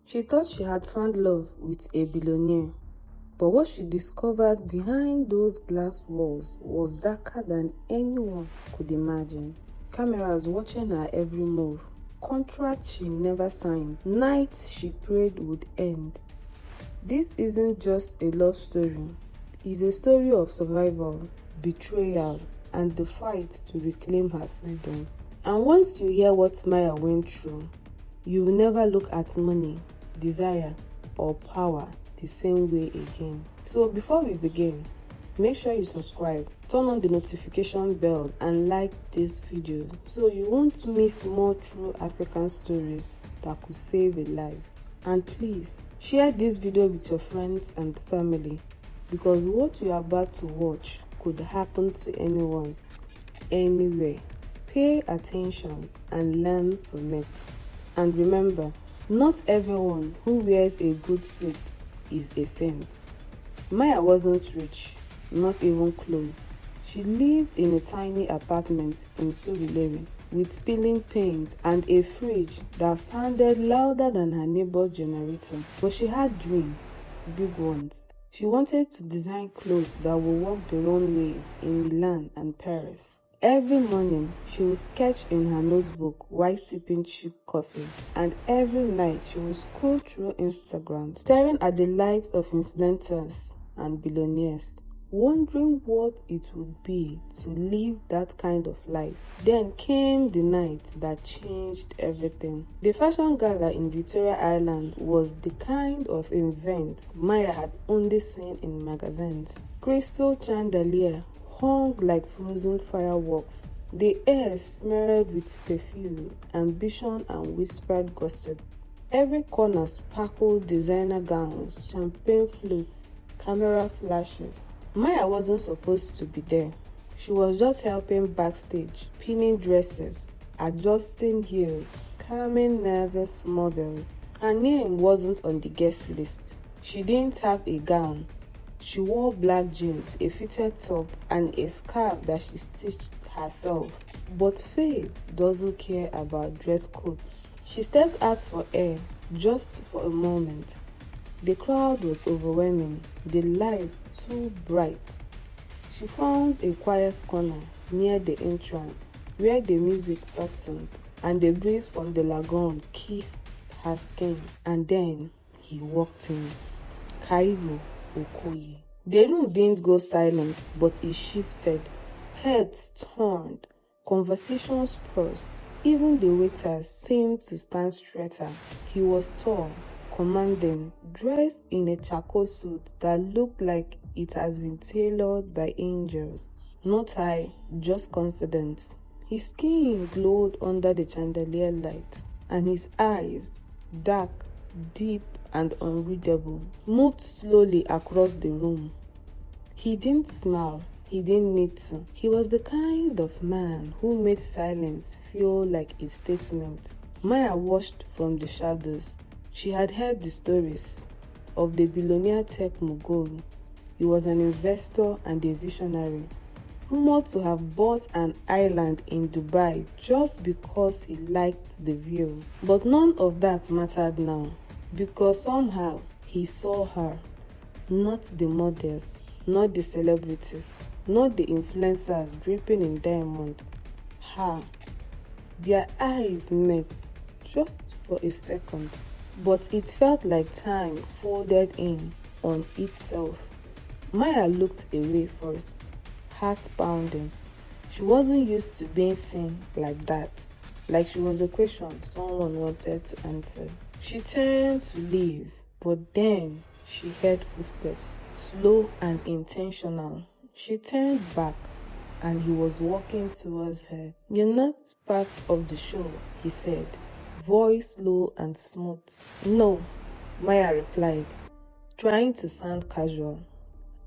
She thought she had found love with a billionaire, but what she discovered behind those glass walls was darker than anyone could imagine. Cameras watching her every move, contracts she never signed, nights she prayed would end. This isn't just a love story, it's a story of survival, betrayal, and the fight to reclaim her freedom. And once you hear what Maya went through, you will never look at money, desire, or power the same way again. So before we begin, make sure you subscribe, turn on the notification bell, and like this video so you won't miss more true African stories that could save a life. And please share this video with your friends and family, because what you are about to watch could happen to anyone, anywhere. Pay attention and learn from it. And remember, not everyone who wears a good suit is a saint. Maya wasn't rich, not even close. She lived in a tiny apartment in Surulere with peeling paint and a fridge that sounded louder than her neighbor's generator. But she had dreams, big ones. She wanted to design clothes that would walk the runways in Milan and Paris. Every morning, she would sketch in her notebook while sipping cheap coffee, and every night she would scroll through Instagram, staring at the lives of influencers and billionaires, wondering what it would be to live that kind of life. Then came the night that changed everything. The fashion gala in Victoria Island was the kind of event Maya had only seen in magazines. Crystal chandelier hung like frozen fireworks. The air smelled with perfume, ambition, and whispered gossip. Every corner sparkled designer gowns, champagne floats, camera flashes. Maya wasn't supposed to be there. She was just helping backstage, pinning dresses, adjusting heels, calming nervous models. Her name wasn't on the guest list. She didn't have a gown. She wore black jeans, a fitted top, and a scarf that she stitched herself. But fate doesn't care about dress codes. She stepped out for air, just for a moment. The crowd was overwhelming, the lights too bright. She found a quiet corner near the entrance, where the music softened and the breeze from the lagoon kissed her skin. And then he walked in. Cairo Okoye. The room didn't go silent, but it shifted. Heads turned, conversations paused. Even the waiters seemed to stand straighter. He was tall, commanding, dressed in a charcoal suit that looked like it has been tailored by angels. Not high, just confident. His skin glowed under the chandelier light, and his eyes, dark, deep, and unreadable, moved slowly across the room. He didn't smile. He didn't need to. He was the kind of man who made silence feel like a statement. Maya watched from the shadows. She had heard the stories of the billionaire tech mogul. He was an investor and a visionary, rumored to have bought an island in Dubai just because he liked the view. But none of that mattered now, because somehow he saw her. Not the models, not the celebrities, not the influencers dripping in diamond. Her. Their eyes met, just for a second, but it felt like time folded in on itself. Maya looked away first, heart pounding. She wasn't used to being seen like that, like she was a question someone wanted to answer. She turned to leave, but then she heard footsteps, slow and intentional. She turned back, and he was walking towards her. "You're not part of the show," he said, voice low and smooth. "No," Maya replied, trying to sound casual.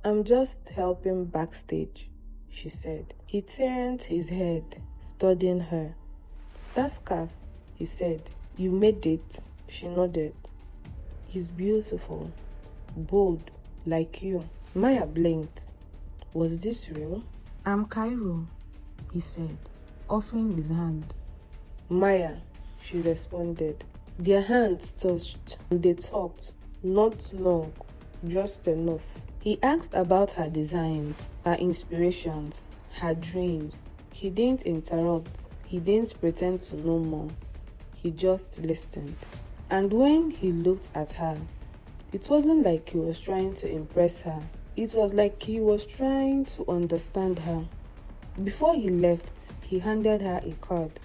"I'm just helping backstage," she said. He turned his head, studying her. "That scarf," he said. "You made it." She nodded. "He's beautiful, bold, like you." Maya blinked. Was this real? "I'm Cairo," he said, offering his hand. "Maya," she responded. Their hands touched and they talked, not long, just enough. He asked about her designs, her inspirations, her dreams. He didn't interrupt, he didn't pretend to know more. He just listened. And when he looked at her, it wasn't like he was trying to impress her. It was like he was trying to understand her. Before he left, he handed her a card.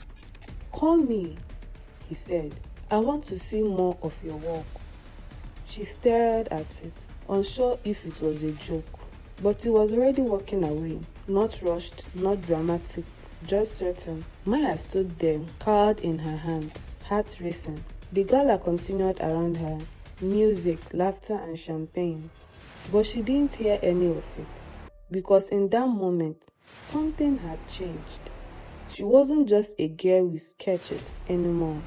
"Call me," he said. "I want to see more of your work." She stared at it, unsure if it was a joke. But he was already walking away, not rushed, not dramatic, just certain. Maya stood there, card in her hand, heart racing. The gala continued around her, music, laughter and champagne. But she didn't hear any of it, because in that moment, something had changed. She wasn't just a girl with sketches anymore.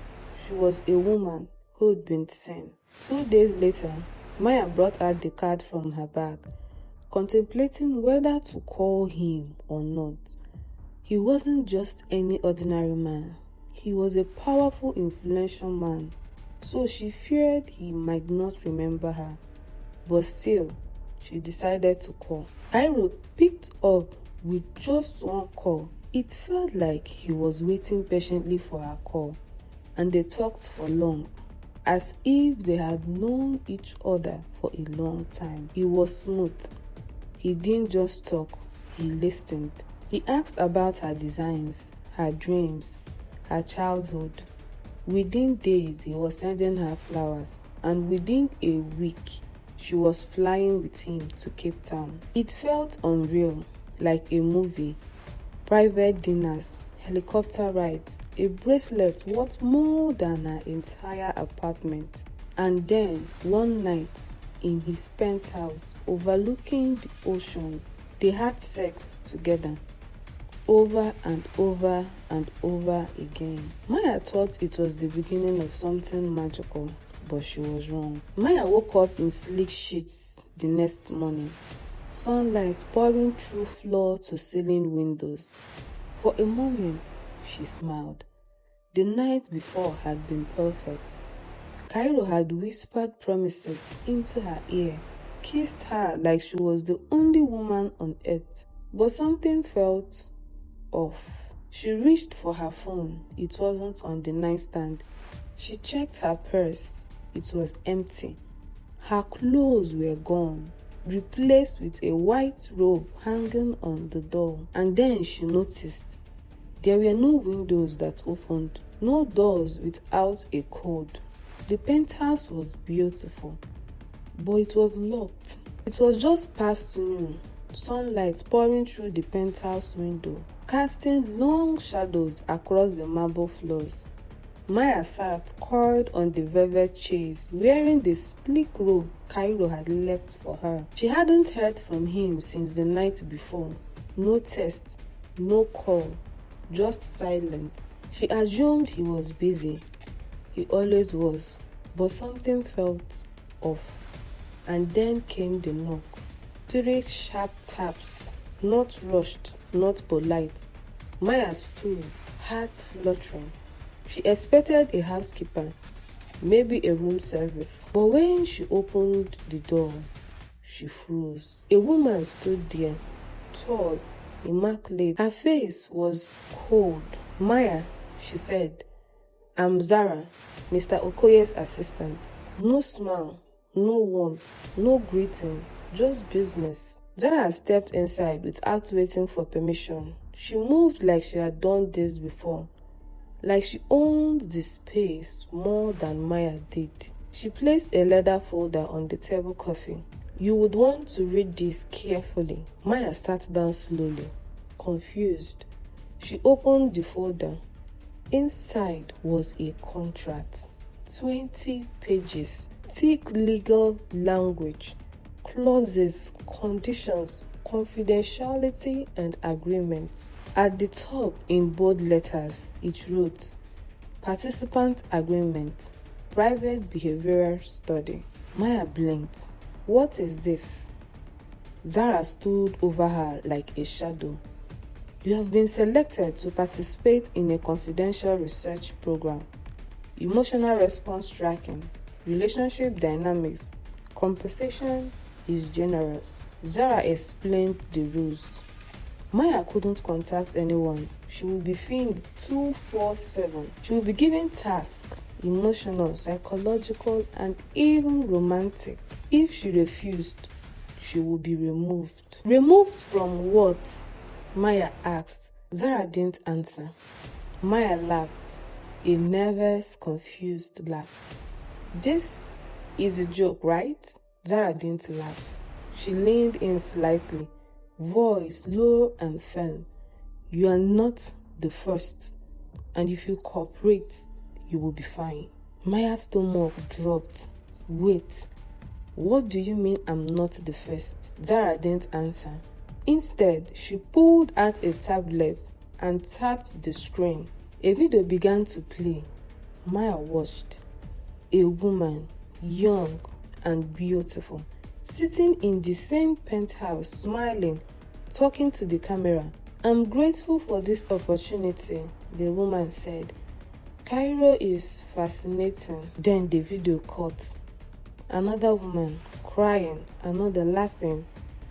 She was a woman who'd been seen. 2 days later, Maya brought out the card from her bag, contemplating whether to call him or not. He wasn't just any ordinary man. He was a powerful, influential man, so she feared he might not remember her. But still, she decided to call. Cairo picked up with just one call. It felt like he was waiting patiently for her call, and they talked for long, as if they had known each other for a long time. He was smooth. He didn't just talk, he listened. He asked about her designs, her dreams, her childhood. Within days, he was sending her flowers, and within a week, she was flying with him to Cape Town. It felt unreal, like a movie. Private dinners, helicopter rides, a bracelet worth more than her entire apartment. And then, one night, in his penthouse, overlooking the ocean, they had sex together, over and over and over again. Maya thought it was the beginning of something magical, but she was wrong. Maya woke up in sleek sheets the next morning, sunlight pouring through floor-to-ceiling windows. For a moment, she smiled. The night before had been perfect. Cairo had whispered promises into her ear, kissed her like she was the only woman on earth. But something felt off. She reached for her phone. It wasn't on the nightstand. She checked her purse. It was empty. Her clothes were gone, replaced with a white robe hanging on the door. And then she noticed there were no windows that opened, no doors without a code. The penthouse was beautiful, but it was locked. It was just past noon, sunlight pouring through the penthouse window, casting long shadows across the marble floors. Maya sat curled on the velvet chairs, wearing the sleek robe Cairo had left for her. She hadn't heard from him since the night before. No text, no call, just silence. She assumed he was busy. He always was, but something felt off. And then came the knock. 3 sharp taps, not rushed, not polite. Maya stood, heart fluttering. She expected a housekeeper, maybe a room service. But when she opened the door, she froze. A woman stood there, tall, immaculate. Her face was cold. "Maya," she said, "I'm Zara, Mr. Okoye's assistant." No smile, no warmth, no greeting, just business. Zara stepped inside without waiting for permission. She moved like she had done this before, like she owned the space more than Maya did. She placed a leather folder on the table coffee. "You would want to read this carefully." Maya sat down slowly, confused. She opened the folder. Inside was a contract. 20 pages. Thick legal language. Clauses, conditions, confidentiality and agreements. At the top, in bold letters, it wrote, "Participant Agreement, Private Behavioral Study." Maya blinked. "What is this?" Zara stood over her like a shadow. "You have been selected to participate in a confidential research program. emotional response tracking, relationship dynamics, compensation is generous. Zara explained the rules. Maya couldn't contact anyone. She would be filmed 24/7. She would be given tasks, emotional, psychological, and even romantic. If she refused, she would be removed. Removed from what? Maya asked. Zara didn't answer. Maya laughed, a nervous, confused laugh. This is a joke, right? Zara didn't laugh. She leaned in slightly, voice low and firm. You are not the first, and if you cooperate, you will be fine. Maya's stomach dropped. Wait, what do you mean I'm not the first? Zara didn't answer. Instead, she pulled out a tablet and tapped the screen. A video began to play. Maya watched. A woman, young and beautiful, sitting in the same penthouse, smiling, talking to the camera. I'm grateful for this opportunity, the woman said. Cairo is fascinating. Then the video cut. Another woman, crying, another laughing,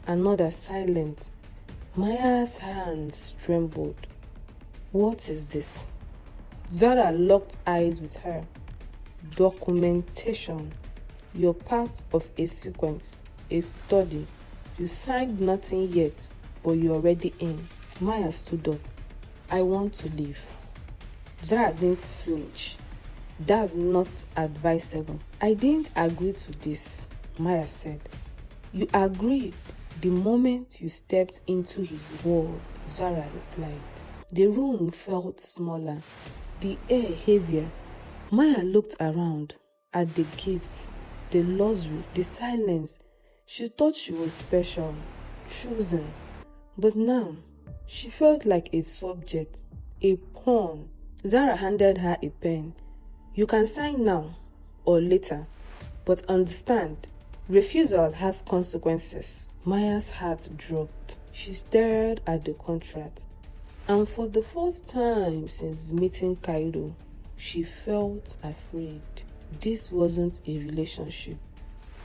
another silent. Maya's hands trembled. What is this? Zara locked eyes with her. Documentation. You're part of a sequence, a study. You signed nothing yet, but you're already in. Maya stood up. I want to leave. Zara didn't flinch. That's not advisable. I didn't agree to this, Maya said. You agreed the moment you stepped into his world, Zara replied. The room felt smaller, the air heavier. Maya looked around at the gifts, the luxury, the silence. She thought she was special, chosen. But now, she felt like a subject, a pawn. Zara handed her a pen. You can sign now or later, but understand, refusal has consequences. Maya's heart dropped. She stared at the contract. And for the first time since meeting Cairo, she felt afraid. This wasn't a relationship.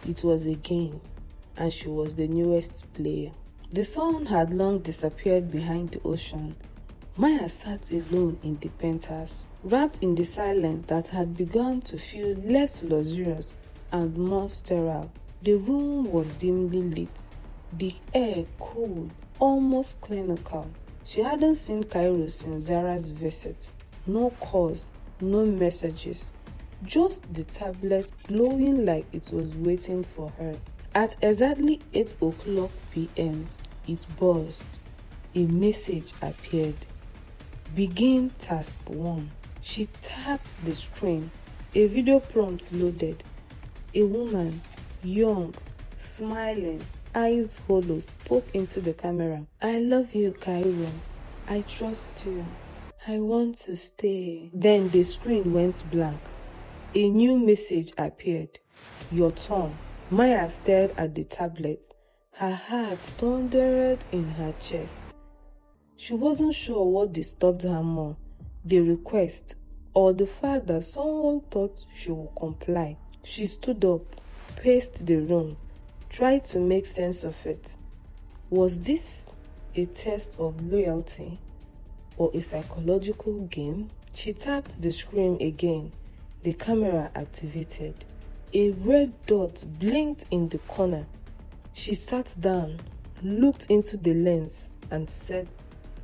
It was a game, and she was the newest player. The sun had long disappeared behind the ocean. Maya sat alone in the penthouse, wrapped in the silence that had begun to feel less luxurious and more sterile. The room was dimly lit, the air cold, almost clinical. She hadn't seen Cairo since Zara's visit. No calls, no messages, just the tablet glowing like it was waiting for her. At exactly 8 p.m, it buzzed. A message appeared. Begin task 1. She tapped the screen. A video prompt loaded. A woman, young, smiling, eyes hollow, spoke into the camera. I love you, Cairo. I trust you. I want to stay. Then the screen went blank. A new message appeared. Your turn. Maya stared at the tablet. Her heart thundered in her chest. She wasn't sure what disturbed her more, the request or the fact that someone thought she would comply. She stood up, paced the room, tried to make sense of it. Was this a test of loyalty or a psychological game? She tapped the screen again. The camera activated. A red dot blinked in the corner. She sat down, looked into the lens, and said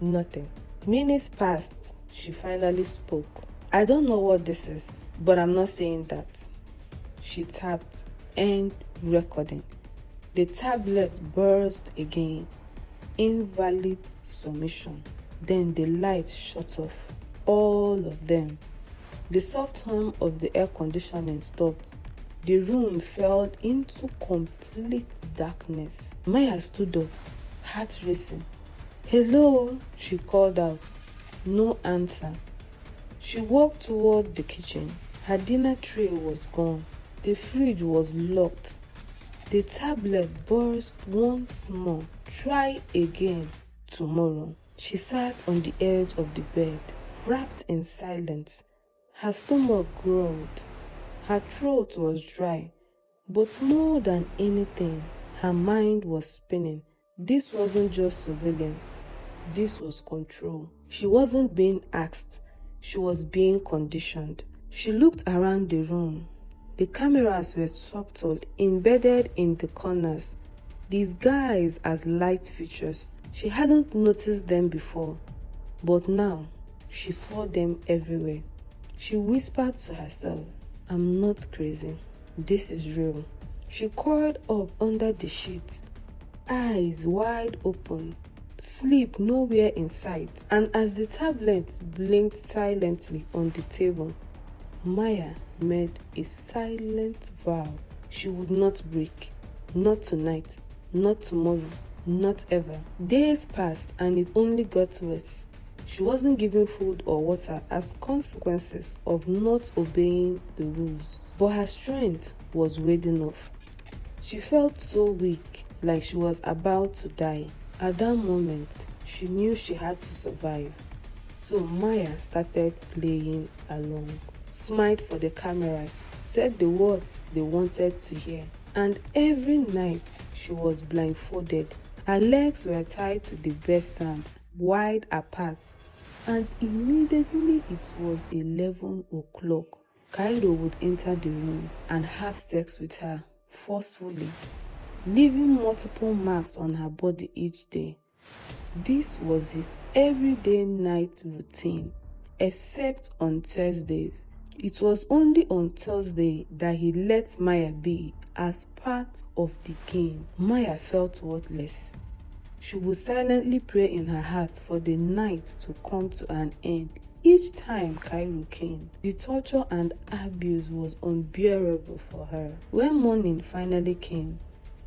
nothing. Minutes passed. She finally spoke. I don't know what this is, but I'm not saying that. She tapped end recording. The tablet buzzed again. Invalid submission. Then the light shut off. All of them. The soft hum of the air conditioning stopped. The room fell into complete darkness. Maya stood up, heart racing. Hello, she called out. No answer. She walked toward the kitchen. Her dinner tray was gone. The fridge was locked. The tablet buzzed once more. Try again tomorrow. She sat on the edge of the bed, wrapped in silence. Her stomach growled. Her throat was dry. But more than anything, her mind was spinning. This wasn't just surveillance. This was control. She wasn't being asked. She was being conditioned. She looked around the room. The cameras were subtle, embedded in the corners, disguised as light features. She hadn't noticed them before, but now she saw them everywhere. She whispered to herself, "I'm not crazy. This is real." She curled up under the sheets, eyes wide open, sleep nowhere in sight. And as the tablet blinked silently on the table, Maya made a silent vow she would not break. Not tonight, not tomorrow, not ever. Days passed and it only got worse. She wasn't given food or water as consequences of not obeying the rules. But her strength was waning off. She felt so weak, like she was about to die. At that moment, she knew she had to survive. So Maya started playing along, smiled for the cameras, said the words they wanted to hear. And every night she was blindfolded. Her legs were tied to the bedstand, wide apart. And immediately it was 11 o'clock. Cairo would enter the room and have sex with her forcefully, leaving multiple marks on her body each day. This was his everyday night routine, except on Thursdays. It was only on Thursday that he let Maya be as part of the game. Maya felt worthless. She would silently pray in her heart for the night to come to an end. Each time Cairo came, the torture and abuse was unbearable for her. When morning finally came,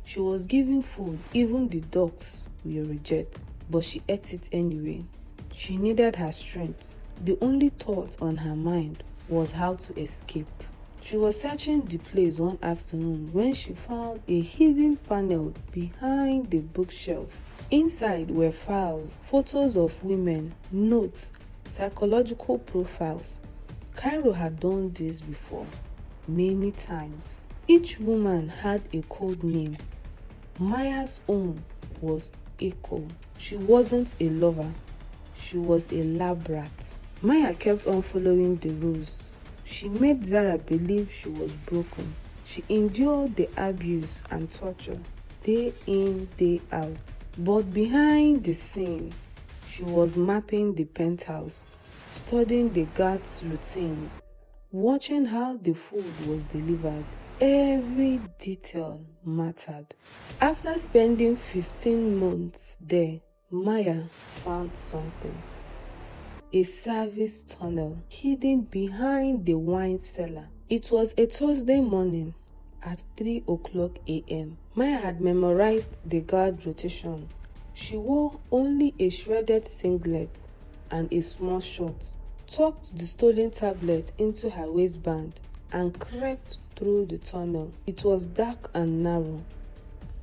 she was given food. Even the dogs will reject, but she ate it anyway. She needed her strength. The only thought on her mind was how to escape. She was searching the place one afternoon when she found a hidden panel behind the bookshelf. Inside were files, photos of women, notes, psychological profiles. Cairo had done this before, many times. Each woman had a code name. Maya's own was Echo. She wasn't a lover. She was a lab rat. Maya kept on following the rules. She made Zara believe she was broken. She endured the abuse and torture, day in, day out. But behind the scene, she was mapping the penthouse, studying the guards' routine, watching how the food was delivered. Every detail mattered. After spending 15 months there, Maya found something. A service tunnel hidden behind the wine cellar. It was a Thursday morning at 3 o'clock a.m. Maya had memorized the guard rotation. She wore only a shredded singlet and a small short, tucked the stolen tablet into her waistband, and crept through the tunnel. It was dark and narrow.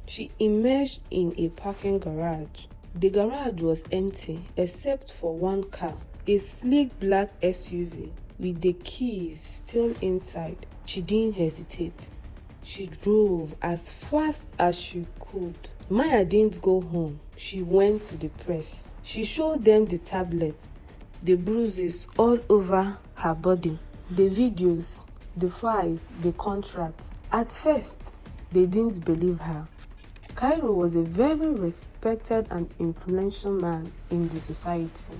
She emerged in a parking garage. The garage was empty except for one car, a sleek black SUV with the keys still inside. She didn't hesitate. She drove as fast as she could. Maya didn't go home. She went to the press. She showed them the tablet, the bruises all over her body, the videos, the files, the contracts. At first, they didn't believe her. Cairo was a very respected and influential man in the society.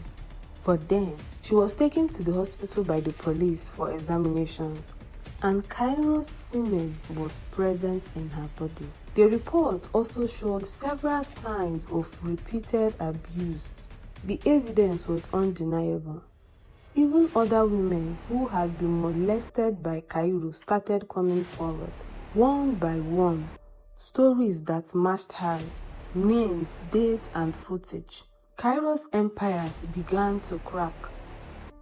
But then, she was taken to the hospital by the police for examination, and Cairo's semen was present in her body. The report also showed several signs of repeated abuse. The evidence was undeniable. Even other women who had been molested by Cairo started coming forward, one by one. Stories that matched hers, names, dates, and footage. Cairo's empire began to crack.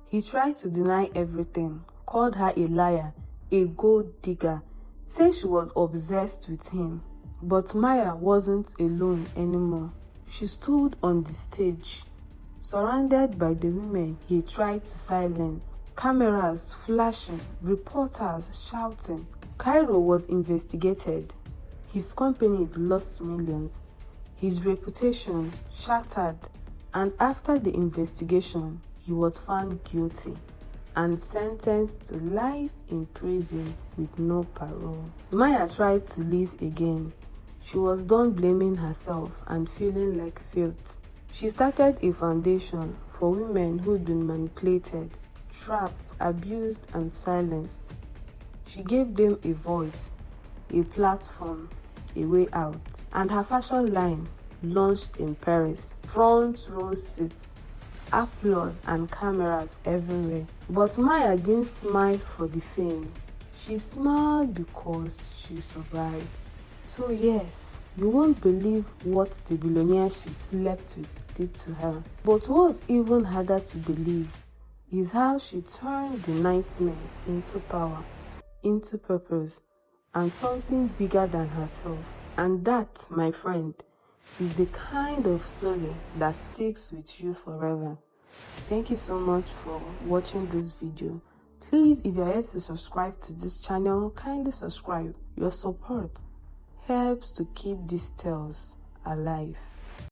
He tried to deny everything, called her a liar, a gold digger, said she was obsessed with him. But Maya wasn't alone anymore. She stood on the stage, surrounded by the women he tried to silence. Cameras flashing, reporters shouting. Cairo was investigated. His companies lost millions. His reputation shattered. And after the investigation, he was found guilty and sentenced to life in prison with no parole. Maya tried to leave again. She was done blaming herself and feeling like filth. She started a foundation for women who'd been manipulated, trapped, abused, and silenced. She gave them a voice, a platform, a way out. And her fashion line launched in Paris. Front row seats, applause, and cameras everywhere. But Maya didn't smile for the fame. She smiled because she survived. So yes, you won't believe what the billionaire she slept with did to her. But what's even harder to believe is how she turned the nightmare into power, into purpose, and something bigger than herself. And that, my friend, is the kind of story that sticks with you forever. Thank you so much for watching this video. Please, if you are yet to subscribe to this channel, kindly subscribe. Your support helps to keep these tales alive.